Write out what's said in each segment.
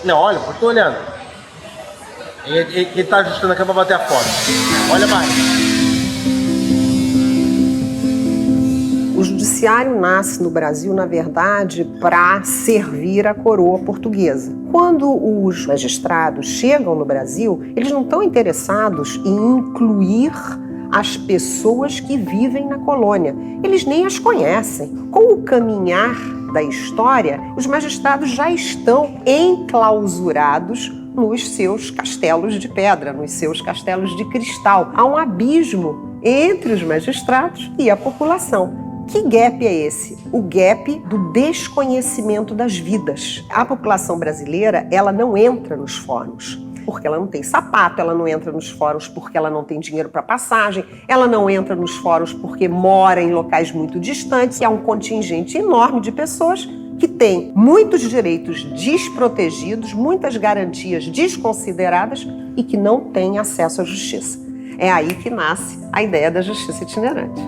Não, olha, eu tô olhando. Ele tá ajustando aqui pra bater a foto. Olha mais. O judiciário nasce no Brasil, na verdade, para servir a coroa portuguesa. Quando os magistrados chegam no Brasil, eles não estão interessados em incluir as pessoas que vivem na colônia. Eles nem as conhecem. Com o caminhar da história, os magistrados já estão enclausurados nos seus castelos de pedra, nos seus castelos de cristal. Há um abismo entre os magistrados e a população. Que gap é esse? O gap do desconhecimento das vidas. A população brasileira, ela não entra nos fóruns porque ela não tem sapato, ela não entra nos fóruns porque ela não tem dinheiro para passagem, ela não entra nos fóruns porque mora em locais muito distantes, e há um contingente enorme de pessoas que têm muitos direitos desprotegidos, muitas garantias desconsideradas e que não têm acesso à justiça. É aí que nasce a ideia da justiça itinerante.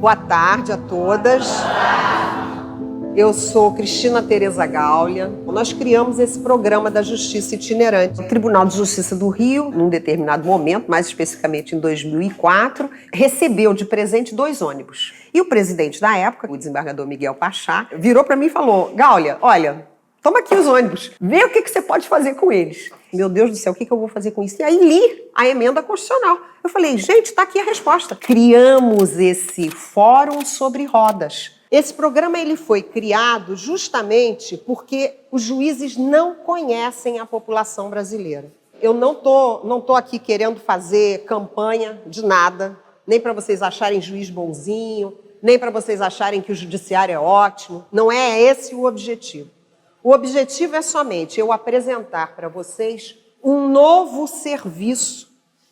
Boa tarde a todas. Eu sou Cristina Tereza Gaulia. Nós criamos esse programa da Justiça Itinerante. O Tribunal de Justiça do Rio, num determinado momento, mais especificamente em 2004, recebeu de presente 2 ônibus. E o presidente da época, o desembargador Miguel Pachá, virou para mim e falou: Gaulia, olha, toma aqui os ônibus, vê o que você pode fazer com eles. Meu Deus do céu, o que eu vou fazer com isso? E aí li a emenda constitucional. Eu falei, gente, está aqui a resposta. Criamos esse fórum sobre rodas. Esse programa ele foi criado justamente porque os juízes não conhecem a população brasileira. Eu não tô aqui querendo fazer campanha de nada, nem para vocês acharem juiz bonzinho, nem para vocês acharem que o judiciário é ótimo. Não é esse o objetivo. O objetivo é somente eu apresentar para vocês um novo serviço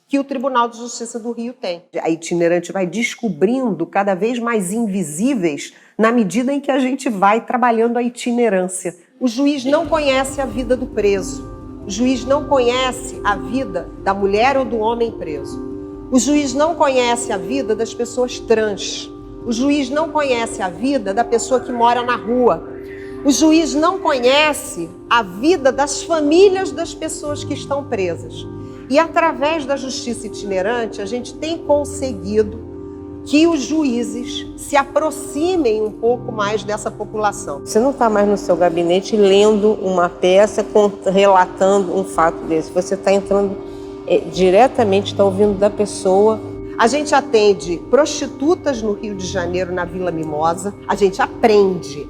que o Tribunal de Justiça do Rio tem. A itinerante vai descobrindo cada vez mais invisíveis na medida em que a gente vai trabalhando a itinerância. O juiz não conhece a vida do preso. O juiz não conhece a vida da mulher ou do homem preso. O juiz não conhece a vida das pessoas trans. O juiz não conhece a vida da pessoa que mora na rua. O juiz não conhece a vida das famílias das pessoas que estão presas. E através da justiça itinerante, a gente tem conseguido que os juízes se aproximem um pouco mais dessa população. Você não está mais no seu gabinete lendo uma peça, relatando um fato desse. Você está entrando diretamente, está ouvindo da pessoa. A gente atende prostitutas no Rio de Janeiro, na Vila Mimosa. A gente aprende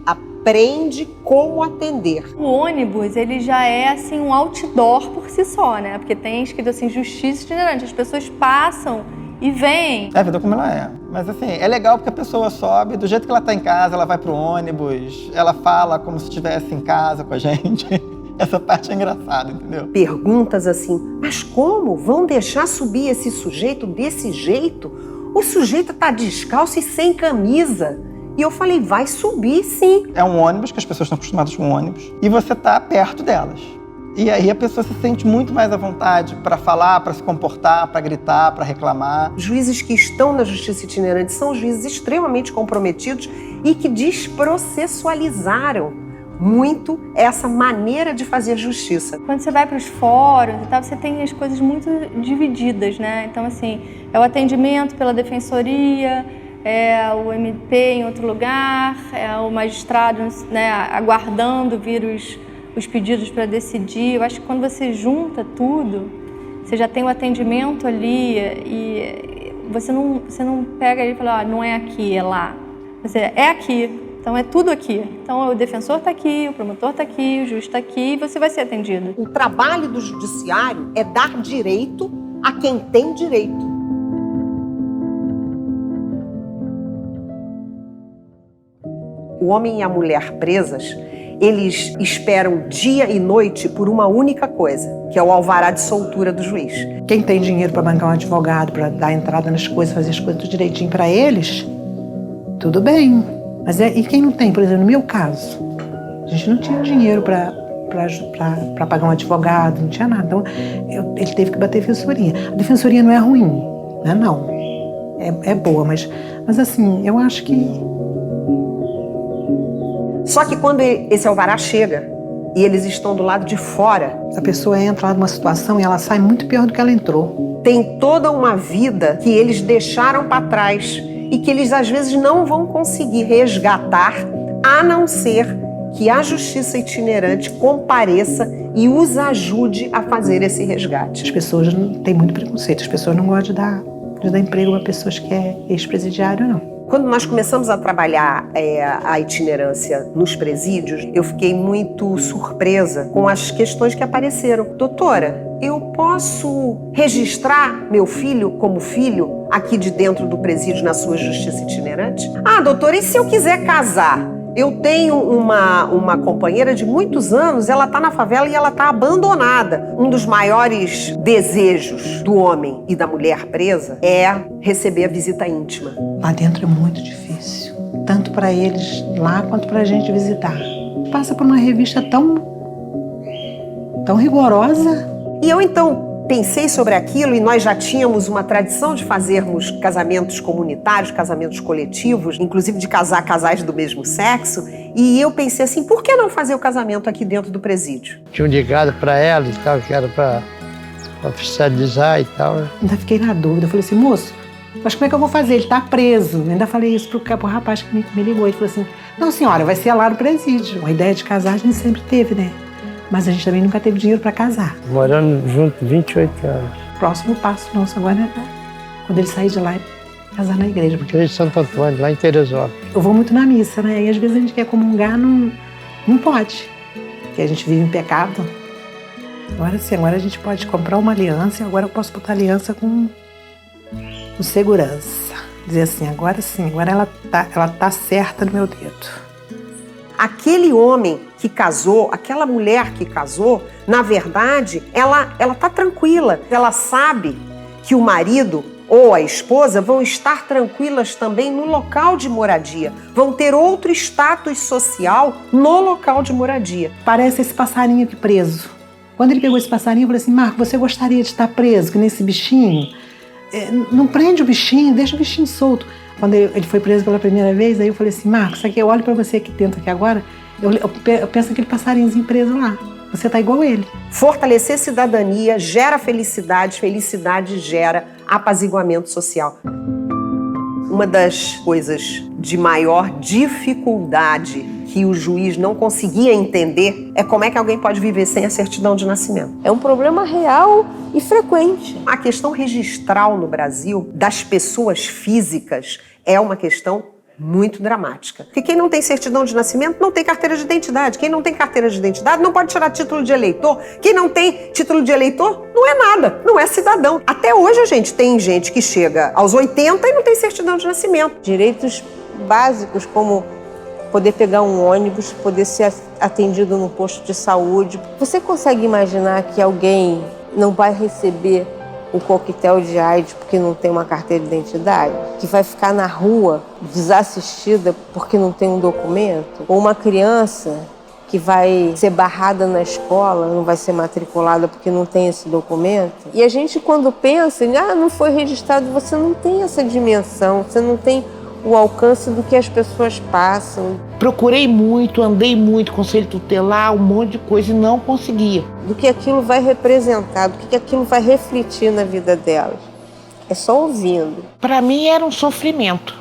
como atender. O ônibus, ele já é assim um outdoor por si só, né? Porque tem escrito assim, justiça itinerante. As pessoas passam e vêm. É a vida como ela é. Mas assim, é legal porque a pessoa sobe, do jeito que ela tá em casa, ela vai pro ônibus, ela fala como se estivesse em casa com a gente. Essa parte é engraçada, entendeu? Perguntas assim, mas como? Vão deixar subir esse sujeito desse jeito? O sujeito tá descalço e sem camisa. E eu falei, vai subir sim. É um ônibus, que as pessoas estão acostumadas com ônibus, e você tá perto delas. E aí a pessoa se sente muito mais à vontade para falar, para se comportar, para gritar, para reclamar. Os juízes que estão na justiça itinerante são juízes extremamente comprometidos e que desprocessualizaram muito essa maneira de fazer justiça. Quando você vai para os fóruns e tal, você tem as coisas muito divididas, né? Então, assim, é o atendimento pela defensoria, é o MP em outro lugar, é o magistrado, né, aguardando vir os pedidos para decidir. Eu acho que quando você junta tudo, você já tem o atendimento ali e você não pega ele e fala, não é aqui, é lá. Você é aqui, então é tudo aqui. Então o defensor está aqui, o promotor está aqui, o juiz está aqui e você vai ser atendido. O trabalho do judiciário é dar direito a quem tem direito. O homem e a mulher presas, eles esperam dia e noite por uma única coisa, que é o alvará de soltura do juiz. Quem tem dinheiro para bancar um advogado, para dar entrada nas coisas, fazer as coisas tudo direitinho para eles, tudo bem. Mas e quem não tem? Por exemplo, no meu caso, a gente não tinha dinheiro para pagar um advogado, não tinha nada. Então, ele teve que bater defensoria. A defensoria não é ruim, né? Não. É boa, mas assim, eu acho que... Só que quando esse alvará chega, e eles estão do lado de fora. A pessoa entra lá numa situação e ela sai muito pior do que ela entrou. Tem toda uma vida que eles deixaram para trás e que eles às vezes não vão conseguir resgatar, a não ser que a justiça itinerante compareça e os ajude a fazer esse resgate. As pessoas têm muito preconceito, as pessoas não gostam de dar emprego para pessoas que é ex-presidiário, não. Quando nós começamos a trabalhar a itinerância nos presídios, eu fiquei muito surpresa com as questões que apareceram. Doutora, eu posso registrar meu filho como filho aqui de dentro do presídio na sua justiça itinerante? Ah, doutora, e se eu quiser casar? Eu tenho uma companheira de muitos anos, ela está na favela e ela está abandonada. Um dos maiores desejos do homem e da mulher presa é receber a visita íntima. Lá dentro é muito difícil, tanto para eles lá quanto para a gente visitar. Passa por uma revista tão rigorosa. E eu então pensei sobre aquilo e nós já tínhamos uma tradição de fazermos casamentos comunitários, casamentos coletivos, inclusive de casar casais do mesmo sexo. E eu pensei assim, por que não fazer o casamento aqui dentro do presídio? Tinha ligado para ela e tal, que era para oficializar e tal. Ainda fiquei na dúvida, eu falei assim, moço, mas como é que eu vou fazer? Ele está preso. Eu ainda falei isso pro rapaz que me ligou. Ele falou assim, não senhora, vai ser lá no presídio. Uma ideia de casar a gente sempre teve, né? Mas a gente também nunca teve dinheiro para casar. Morando junto 28 anos. Próximo passo nosso agora é quando ele sair de lá, é casar na igreja. Igreja de Santo Antônio, lá em Teresópolis. Eu vou muito na missa, né? E às vezes a gente quer comungar, não pode. Porque a gente vive em pecado. Agora sim, agora a gente pode comprar uma aliança e agora eu posso botar aliança com segurança. Dizer assim, agora sim, agora ela tá certa no meu dedo. Aquele homem que casou, aquela mulher que casou, na verdade, ela tá tranquila. Ela sabe que o marido ou a esposa vão estar tranquilas também no local de moradia. Vão ter outro status social no local de moradia. Parece esse passarinho aqui preso. Quando ele pegou esse passarinho, eu falei assim, Marco, você gostaria de estar preso que nesse bichinho? Não prende o bichinho, deixa o bichinho solto. Quando ele foi preso pela primeira vez, aí eu falei assim, Marcos, aqui eu olho pra você aqui dentro aqui agora, eu penso naquele passarinhozinho preso lá. Você tá igual ele. Fortalecer cidadania gera felicidade, felicidade gera apaziguamento social. Uma das coisas de maior dificuldade que o juiz não conseguia entender é como é que alguém pode viver sem a certidão de nascimento. É um problema real e frequente. A questão registral no Brasil das pessoas físicas é uma questão muito dramática. Porque quem não tem certidão de nascimento não tem carteira de identidade. Quem não tem carteira de identidade não pode tirar título de eleitor. Quem não tem título de eleitor não é nada, não é cidadão. Até hoje a gente tem gente que chega aos 80 e não tem certidão de nascimento. Direitos básicos como poder pegar um ônibus, poder ser atendido no posto de saúde. Você consegue imaginar que alguém não vai receber o coquetel de AIDS porque não tem uma carteira de identidade? Que vai ficar na rua desassistida porque não tem um documento? Ou uma criança que vai ser barrada na escola, não vai ser matriculada porque não tem esse documento? E a gente, quando pensa em, não foi registrado, você não tem essa dimensão, você não tem o alcance do que as pessoas passam. Procurei muito, andei muito, conselho tutelar, um monte de coisa e não conseguia. Do que aquilo vai representar, do que aquilo vai refletir na vida delas. É só ouvindo. Para mim era um sofrimento,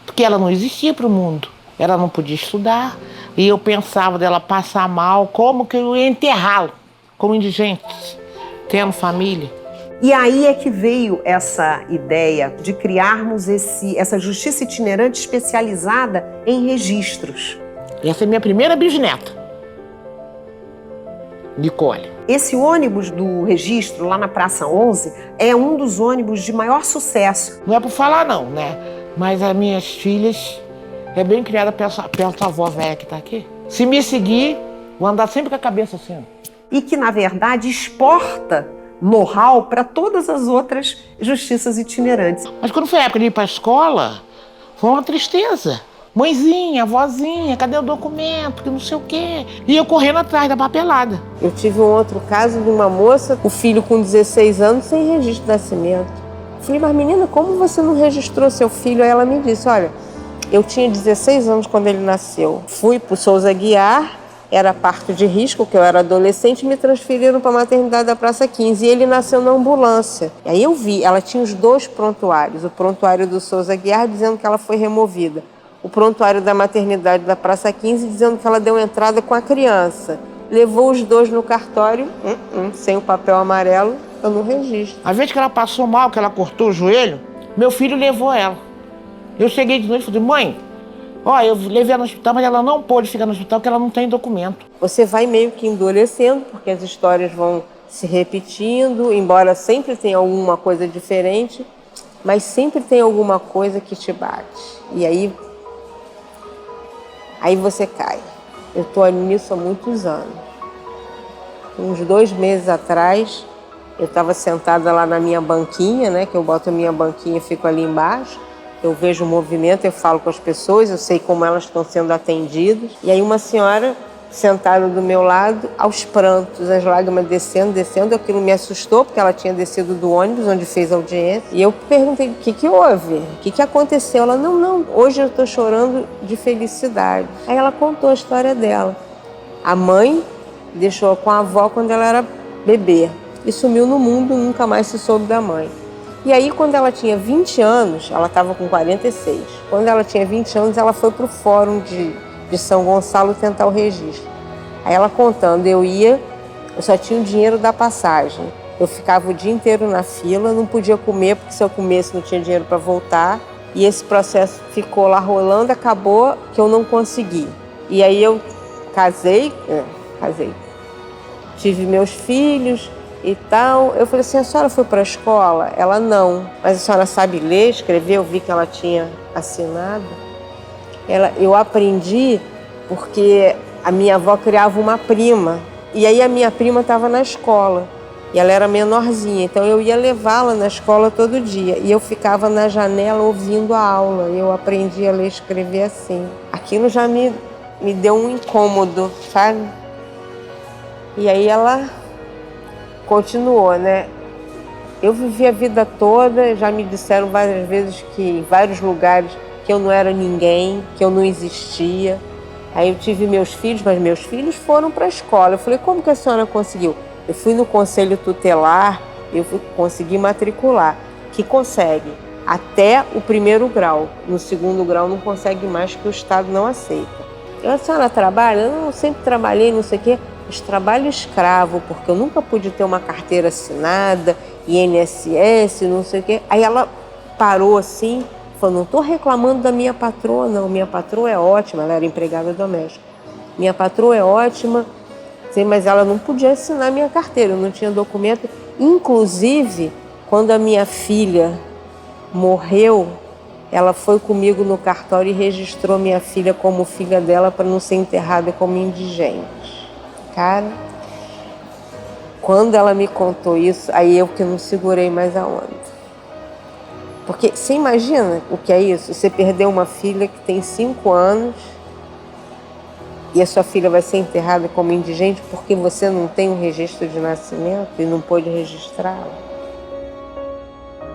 porque ela não existia para o mundo. Ela não podia estudar e eu pensava dela passar mal, como que eu ia enterrá-la, como indigente, tendo família. E aí é que veio essa ideia de criarmos essa justiça itinerante especializada em registros. Essa é minha primeira bisneta, Nicole. Esse ônibus do registro, lá na Praça 11, é um dos ônibus de maior sucesso. Não é por falar não, né? Mas as minhas filhas é bem criada pela sua avó velha que tá aqui. Se me seguir, vou andar sempre com a cabeça assim. E que, na verdade, exporta know-how para todas as outras justiças itinerantes. Mas quando foi a época de ir para a escola, foi uma tristeza. Mãezinha, avózinha, cadê o documento, que não sei o quê. E eu correndo atrás da papelada. Eu tive um outro caso de uma moça, o filho com 16 anos sem registro de nascimento. Eu falei, mas menina, como você não registrou seu filho? Aí ela me disse, olha, eu tinha 16 anos quando ele nasceu. Fui para o Souza Aguiar era parto de risco, que eu era adolescente, me transferiram para a maternidade da Praça 15. E ele nasceu na ambulância. E aí eu vi, ela tinha os 2 prontuários. O prontuário do Souza Guiar dizendo que ela foi removida. O prontuário da maternidade da Praça 15 dizendo que ela deu entrada com a criança. Levou os 2 no cartório, sem o papel amarelo, eu não registro. A vez que ela passou mal, que ela cortou o joelho, meu filho levou ela. Eu cheguei de noite e falei, mãe, ó, eu levei ela no hospital, mas ela não pôde ficar no hospital porque ela não tem documento. Você vai meio que endurecendo, porque as histórias vão se repetindo, embora sempre tenha alguma coisa diferente, mas sempre tem alguma coisa que te bate. E aí você cai. Eu estou nisso há muitos anos. Uns 2 meses atrás, eu estava sentada lá na minha banquinha, né? Que eu boto a minha banquinha e fico ali embaixo. Eu vejo o movimento, eu falo com as pessoas, eu sei como elas estão sendo atendidas. E aí uma senhora sentada do meu lado, aos prantos, as lágrimas descendo. Aquilo me assustou, porque ela tinha descido do ônibus onde fez a audiência. E eu perguntei, o que houve? O que aconteceu? Ela, não, hoje eu estou chorando de felicidade. Aí ela contou a história dela. A mãe deixou com a avó quando ela era bebê. E sumiu no mundo, nunca mais se soube da mãe. E aí, quando ela tinha 20 anos, ela estava com 46. Quando ela tinha 20 anos, ela foi para o fórum de São Gonçalo tentar o registro. Aí ela contando, eu só tinha o dinheiro da passagem. Eu ficava o dia inteiro na fila, não podia comer, porque se eu comesse não tinha dinheiro para voltar. E esse processo ficou lá rolando, acabou que eu não consegui. E aí eu casei, tive meus filhos e tal. Eu falei assim, a senhora foi para a escola? Ela, não. Mas a senhora sabe ler, escrever? Eu vi que ela tinha assinado. Eu aprendi porque a minha avó criava uma prima. E aí a minha prima estava na escola. E ela era menorzinha, então eu ia levá-la na escola todo dia. E eu ficava na janela ouvindo a aula. E eu aprendi a ler e escrever assim. Aquilo já me deu um incômodo, sabe? E aí ela continuou, né? Eu vivi a vida toda, já me disseram várias vezes que em vários lugares que eu não era ninguém, que eu não existia. Aí eu tive meus filhos, mas meus filhos foram para a escola. Eu falei, como que a senhora conseguiu? Eu fui no conselho tutelar, consegui matricular, que consegue até o 1º grau. No 2º grau não consegue mais, que o Estado não aceita. A senhora trabalha? Eu sempre trabalhei, não sei o quê. Mas trabalho escravo, porque eu nunca pude ter uma carteira assinada, INSS, não sei o quê. Aí ela parou assim, falou, não estou reclamando da minha patroa, não. Minha patroa é ótima, ela era empregada doméstica. Minha patroa é ótima, mas ela não podia assinar minha carteira, eu não tinha documento. Inclusive, quando a minha filha morreu, ela foi comigo no cartório e registrou minha filha como filha dela para não ser enterrada como indigente. Cara, quando ela me contou isso, aí eu que não segurei mais a onda. Porque você imagina o que é isso? Você perdeu uma filha que tem 5 anos e a sua filha vai ser enterrada como indigente porque você não tem um registro de nascimento e não pôde registrá-la.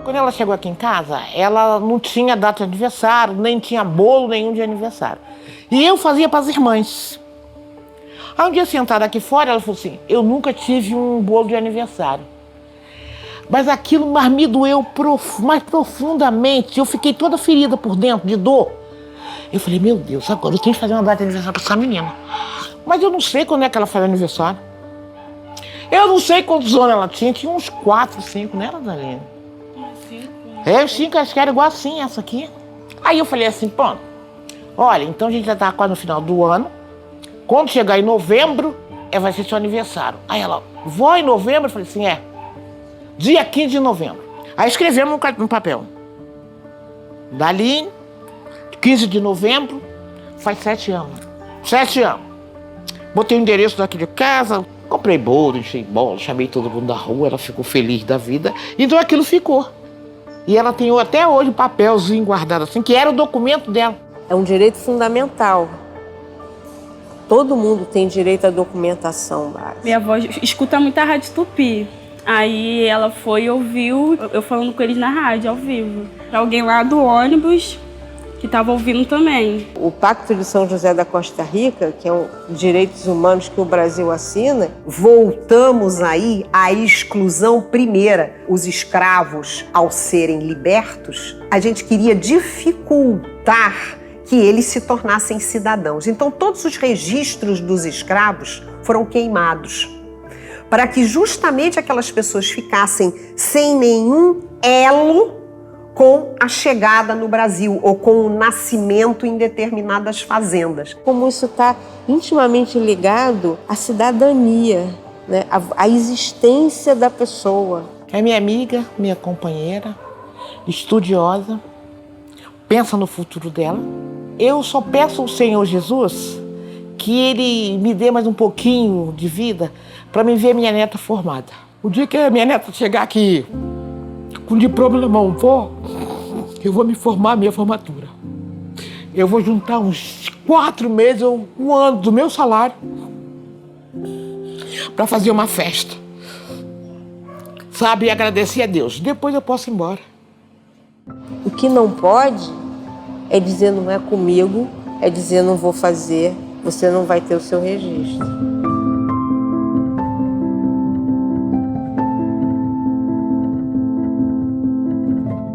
Quando ela chegou aqui em casa, ela não tinha data de aniversário, nem tinha bolo nenhum de aniversário. E eu fazia para as irmãs. Aí um dia sentada aqui fora, ela falou assim, eu nunca tive um bolo de aniversário. Mas aquilo me doeu mais profundamente. Eu fiquei toda ferida por dentro, de dor. Eu falei, meu Deus, agora eu tenho que fazer uma data de aniversário para essa menina. Mas eu não sei quando é que ela faz aniversário. Eu não sei quantos anos ela tinha uns 4, 5, não era, Dalene? 5, acho que era igual assim, essa aqui. Aí eu falei assim, pô, olha, então a gente já tá quase no final do ano. Quando chegar em novembro, vai ser seu aniversário. Aí ela, vó, em novembro? Eu falei assim, dia 15 de novembro. Aí escrevemos no papel. Dali, 15 de novembro, faz 7 anos. 7 anos. Botei o endereço daqui de casa, comprei bolo, enchei bola, chamei todo mundo da rua, ela ficou feliz da vida. Então aquilo ficou. E ela tem até hoje um papelzinho guardado assim, que era o documento dela. É um direito fundamental. Todo mundo tem direito à documentação básica. Minha avó escuta muita Rádio Tupi. Aí ela foi e ouviu eu falando com eles na rádio, ao vivo. Alguém lá do ônibus que estavam ouvindo também. O Pacto de São José da Costa Rica, que é um direitos humanos que o Brasil assina, Voltamos aí à exclusão primeira. Os escravos, ao serem libertos, a gente queria dificultar que eles se tornassem cidadãos. Então, todos os registros dos escravos foram queimados, para que justamente aquelas pessoas ficassem sem nenhum elo com a chegada no Brasil ou com o nascimento em determinadas fazendas. como isso está intimamente ligado à cidadania, né? À existência da pessoa. É minha amiga, minha companheira, estudiosa, pensa no futuro dela. Eu só peço ao Senhor Jesus que Ele me dê mais um pouquinho de vida para me ver minha neta formada. O dia que a minha neta chegar aqui com diploma na mão, eu vou me formar a minha formatura. Eu vou juntar uns 4 meses ou 1 ano do meu salário para fazer uma festa. Sabe, e agradecer a Deus. Depois eu posso ir embora. O que não pode é dizer não é comigo, é dizer não vou fazer, você não vai ter o seu registro.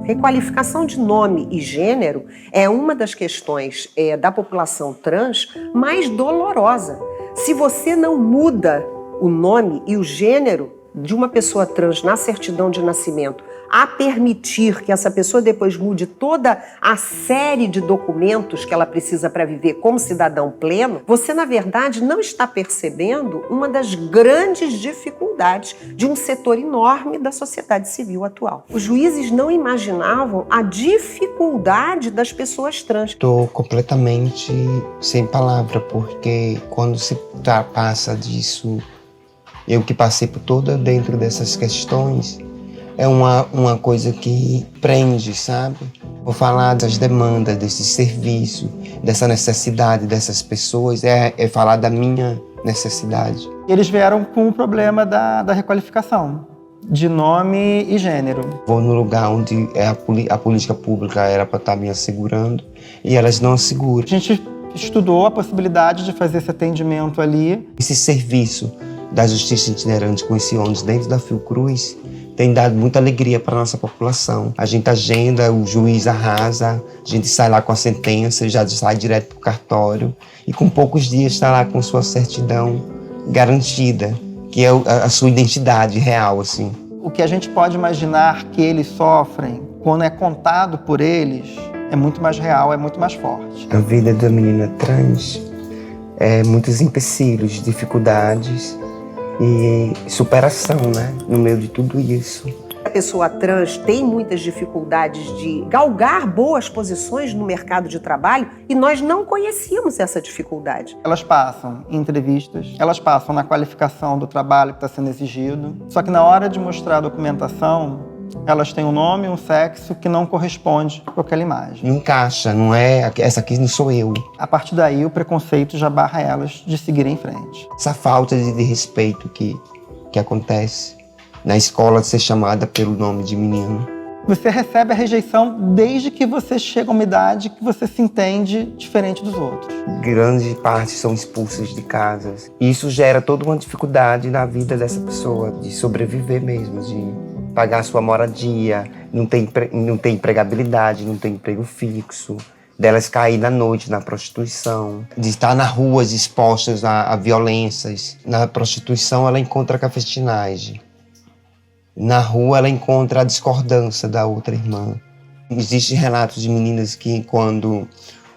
Requalificação de nome e gênero é uma das questões da população trans mais dolorosa. Se você não muda o nome e o gênero de uma pessoa trans na certidão de nascimento, a permitir que essa pessoa depois mude toda a série de documentos que ela precisa para viver como cidadão pleno, você, na verdade, não está percebendo uma das grandes dificuldades de um setor enorme da sociedade civil atual. Os juízes não imaginavam a dificuldade das pessoas trans. Estou completamente sem palavra, porque quando se passa disso, eu que passei por toda dentro dessas questões, é uma coisa que prende, sabe? Vou falar das demandas, desse serviço, dessa necessidade dessas pessoas, é falar da minha necessidade. Eles vieram com o problema da requalificação de nome e gênero. Vou no lugar onde a política pública era para estar me assegurando e elas não asseguram. A gente estudou a possibilidade de fazer esse atendimento ali. Esse serviço da justiça itinerante com esse ônibus dentro da Fiocruz tem dado muita alegria para a nossa população. A gente agenda, o juiz arrasa, a gente sai lá com a sentença, já sai direto para o cartório e com poucos dias está lá com sua certidão garantida, que é a sua identidade real, assim. O que a gente pode imaginar que eles sofrem, quando é contado por eles, é muito mais real, é muito mais forte. A vida da menina trans é muitos empecilhos, dificuldades e superação, né? No meio de tudo isso. A pessoa trans tem muitas dificuldades de galgar boas posições no mercado de trabalho e nós não conhecíamos essa dificuldade. Elas passam em entrevistas, elas passam na qualificação do trabalho que está sendo exigido, só que na hora de mostrar a documentação, elas têm um nome e um sexo que não corresponde com aquela imagem. Não encaixa, não é, essa aqui não sou eu. A partir daí, o preconceito já barra elas de seguirem em frente. Essa falta de respeito que acontece na escola, de ser chamada pelo nome de menino. Você recebe a rejeição desde que você chega a uma idade que você se entende diferente dos outros. Grande parte são expulsas de casas. E isso gera toda uma dificuldade na vida dessa pessoa, de sobreviver mesmo, de pagar sua moradia, não tem empregabilidade, não tem emprego fixo, delas cair na noite na prostituição, de estar nas ruas expostas a violências. Na prostituição ela encontra a cafetinagem. Na rua ela encontra a discordância da outra irmã. Existem relatos de meninas que quando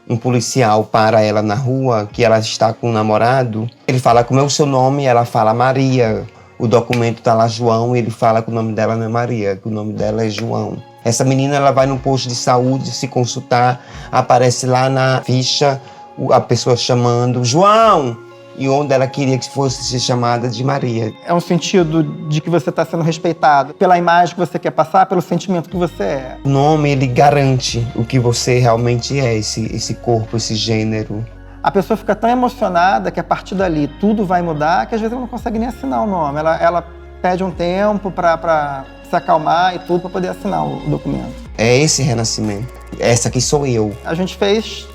um policial para ela na rua, que ela está com um namorado, ele fala como é o seu nome, ela fala Maria. O documento está lá João e ele fala que o nome dela não é Maria, que o nome dela é João. Essa menina ela vai num posto de saúde se consultar, aparece lá na ficha a pessoa chamando João, e onde ela queria que fosse ser chamada de Maria. É um sentido de que você está sendo respeitado pela imagem que você quer passar, pelo sentimento que você é. O nome, ele garante o que você realmente é, esse corpo, esse gênero. A pessoa fica tão emocionada que a partir dali tudo vai mudar, que às vezes ela não consegue nem assinar o nome. Ela pede um tempo para se acalmar e tudo para poder assinar o documento. É esse renascimento. Essa aqui sou eu. A gente fez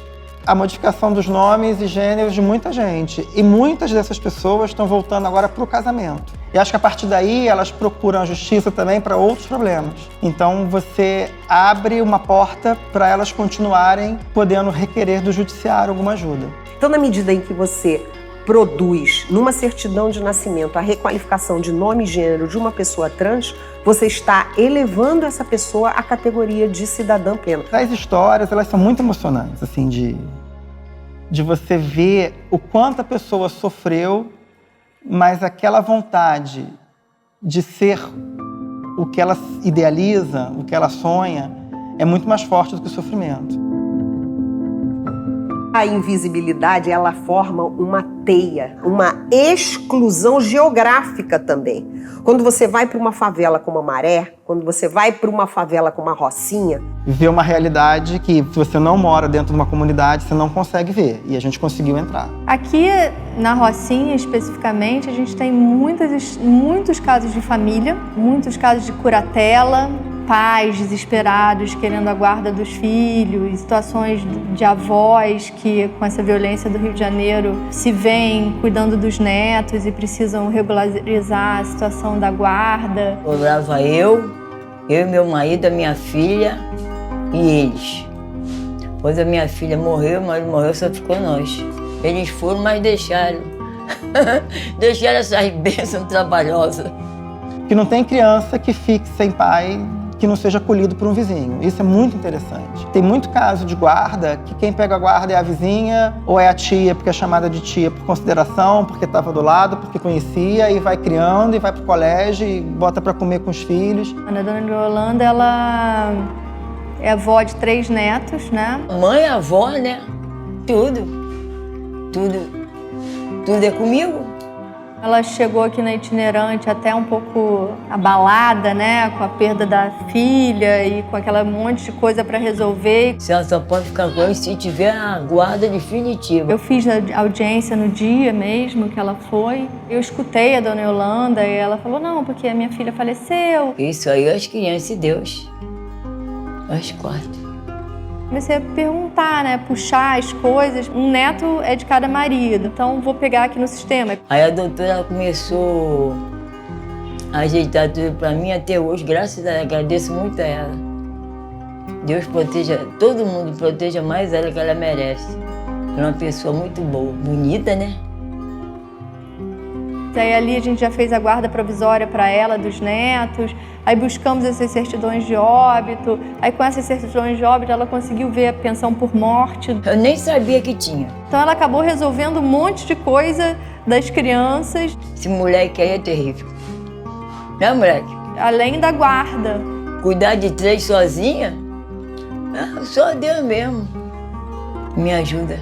a modificação dos nomes e gêneros de muita gente. E muitas dessas pessoas estão voltando agora para o casamento. E acho que a partir daí elas procuram a justiça também para outros problemas. Então você abre uma porta para elas continuarem podendo requerer do judiciário alguma ajuda. Então, na medida em que você produz numa certidão de nascimento a requalificação de nome e gênero de uma pessoa trans, você está elevando essa pessoa à categoria de cidadã plena. As histórias, elas são muito emocionantes, assim, de você ver o quanto a pessoa sofreu, mas aquela vontade de ser o que ela idealiza, o que ela sonha, é muito mais forte do que o sofrimento. A invisibilidade, ela forma uma teia, uma exclusão geográfica também. Quando você vai para uma favela como a Maré, quando você vai para uma favela como a Rocinha... Ver uma realidade que, se você não mora dentro de uma comunidade, você não consegue ver. E a gente conseguiu entrar. Aqui na Rocinha, especificamente, a gente tem muitos casos de família, muitos casos de curatela, pais desesperados querendo a guarda dos filhos, situações de avós que, com essa violência do Rio de Janeiro, se veem cuidando dos netos e precisam regularizar a situação da guarda. Morava eu e meu marido, a minha filha e eles. Depois a minha filha morreu, o marido morreu, só ficou nós. Eles foram, mas deixaram. Deixaram essas bênçãos trabalhosas. Que não tem criança que fique sem pai, que não seja acolhido por um vizinho. Isso é muito interessante. Tem muito caso de guarda que quem pega a guarda é a vizinha ou é a tia, porque é chamada de tia por consideração, porque estava do lado, porque conhecia, e vai criando e vai pro colégio e bota para comer com os filhos. A dona Yolanda, ela é avó de 3 netos, né? Mãe, avó, né? Tudo é comigo. Ela chegou aqui na itinerante até um pouco abalada, né? Com a perda da filha e com aquela monte de coisa para resolver. Ela só pode ficar com ele se tiver a guarda definitiva. Eu fiz a audiência no dia mesmo que ela foi. Eu escutei a dona Yolanda e ela falou, não, porque a minha filha faleceu. Isso aí, as crianças e Deus. As 4. Comecei a perguntar, né? Puxar as coisas. Um neto é de cada marido, então vou pegar aqui no sistema. Aí a doutora começou a ajeitar tudo pra mim até hoje, graças a Deus, agradeço muito a ela. Deus proteja, todo mundo proteja mais ela que ela merece. É uma pessoa muito boa, bonita, né? Aí ali a gente já fez a guarda provisória para ela, dos netos, aí buscamos essas certidões de óbito, aí com essas certidões de óbito ela conseguiu ver a pensão por morte. Eu nem sabia que tinha. Então ela acabou resolvendo um monte de coisa das crianças. Esse moleque aí é terrível. Né, moleque? Além da guarda. Cuidar de 3 sozinha? Só Deus mesmo me ajuda.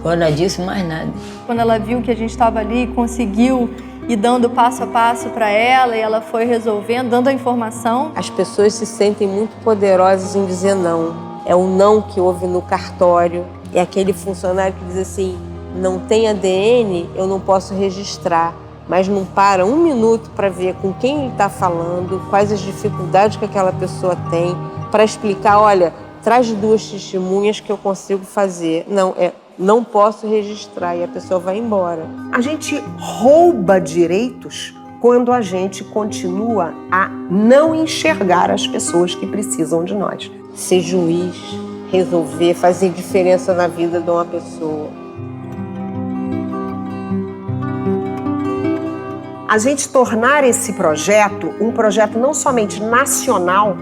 Fora disso, mais nada. Quando ela viu que a gente estava ali, conseguiu ir dando passo a passo para ela e ela foi resolvendo, dando a informação. As pessoas se sentem muito poderosas em dizer não. É o não que houve no cartório. É aquele funcionário que diz assim, não tem ADN, eu não posso registrar. Mas não para um minuto para ver com quem ele está falando, quais as dificuldades que aquela pessoa tem, para explicar, olha, traz 2 testemunhas que eu consigo fazer. Não posso registrar, e a pessoa vai embora. A gente rouba direitos quando a gente continua a não enxergar as pessoas que precisam de nós. Ser juiz, resolver, fazer diferença na vida de uma pessoa. A gente tornar esse projeto um projeto não somente nacional,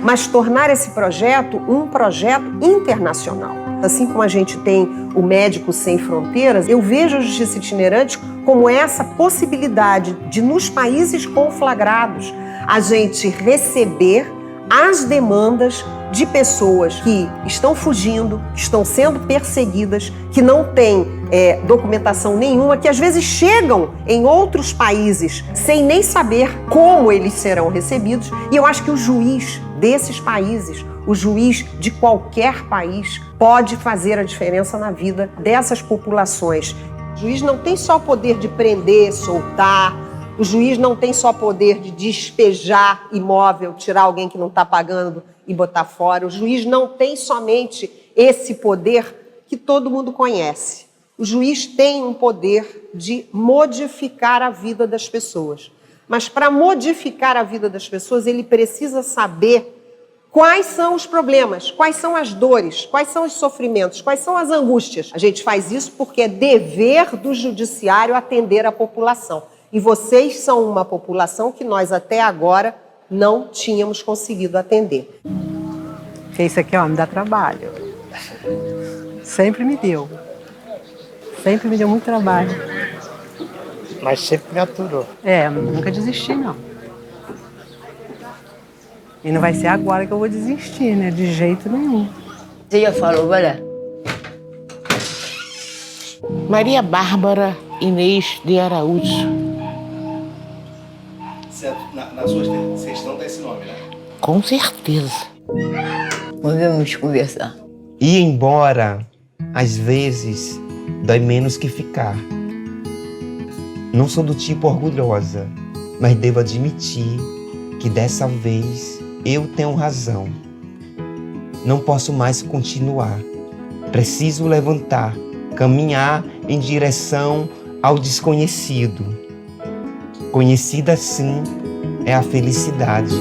mas tornar esse projeto um projeto internacional. Assim como a gente tem o Médicos Sem Fronteiras, eu vejo a Justiça Itinerante como essa possibilidade de, nos países conflagrados, a gente receber as demandas de pessoas que estão fugindo, que estão sendo perseguidas, que não têm documentação nenhuma, que às vezes chegam em outros países sem nem saber como eles serão recebidos. E eu acho que o juiz desses países, o juiz de qualquer país, pode fazer a diferença na vida dessas populações. O juiz não tem só o poder de prender, soltar, O juiz não tem só poder de despejar imóvel, tirar alguém que não está pagando e botar fora. O juiz não tem somente esse poder que todo mundo conhece. O juiz tem um poder de modificar a vida das pessoas. Mas para modificar a vida das pessoas, ele precisa saber quais são os problemas, quais são as dores, quais são os sofrimentos, quais são as angústias. A gente faz isso porque é dever do judiciário atender a população. E vocês são uma população que nós até agora não tínhamos conseguido atender. Porque isso aqui, ó, me dá trabalho. Sempre me deu. Sempre me deu muito trabalho. Mas sempre me aturou. Nunca desisti, não. E não vai ser agora que eu vou desistir, né? De jeito nenhum. Você já falou, vai lá. Maria Bárbara Inês de Araújo. Na sua sugestão tem esse nome, né? Com certeza. Vamos conversar. Ir embora, às vezes, dói menos que ficar. Não sou do tipo orgulhosa, mas devo admitir que dessa vez eu tenho razão. Não posso mais continuar. Preciso levantar, caminhar em direção ao desconhecido. Conhecida assim é a felicidade.